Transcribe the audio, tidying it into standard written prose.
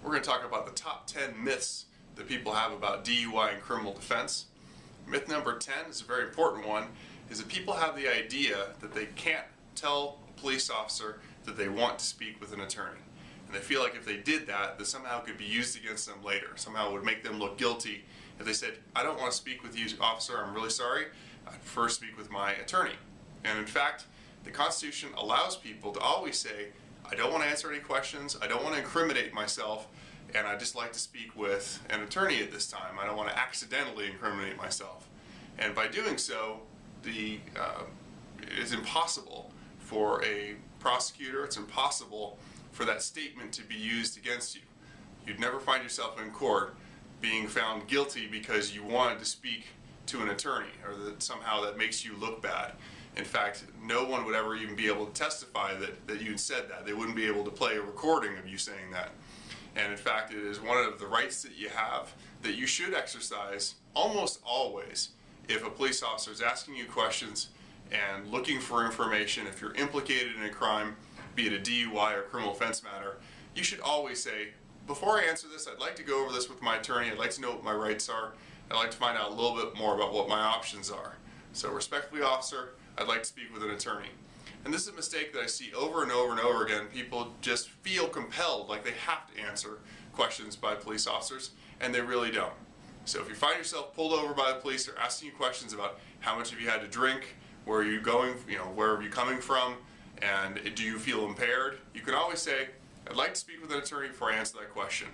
We're going to talk about the top 10 myths that people have about DUI and criminal defense. Myth number 10 is a very important one, is that people have the idea that they can't tell a police officer that they want to speak with an attorney. And they feel like if they did that, that somehow it could be used against them later. Somehow it would make them look guilty if they said, I don't want to speak with you, officer, I'm really sorry, I prefer to speak with my attorney. And in fact, the Constitution allows people to always say, I don't want to answer any questions, I don't want to incriminate myself, and I'd just like to speak with an attorney at this time. I don't want to accidentally incriminate myself. And by doing so, it is impossible for a prosecutor, it's impossible for that statement to be used against you. You'd never find yourself in court being found guilty because you wanted to speak to an attorney, or that somehow that makes you look bad. In fact, no one would ever even be able to testify that you'd said that. They wouldn't be able to play a recording of you saying that. And in fact, it is one of the rights that you have that you should exercise almost always if a police officer is asking you questions and looking for information. If you're implicated in a crime, be it a DUI or criminal offense matter, you should always say, before I answer this, I'd like to go over this with my attorney. I'd like to know what my rights are. I'd like to find out a little bit more about what my options are. So respectfully, officer, I'd like to speak with an attorney. And this is a mistake that I see over and over and over again. People just feel compelled, like they have to answer questions by police officers, and they really don't. So if you find yourself pulled over by the police, they're asking you questions about how much have you had to drink, where are you going, where are you coming from, and do you feel impaired, you can always say, I'd like to speak with an attorney before I answer that question.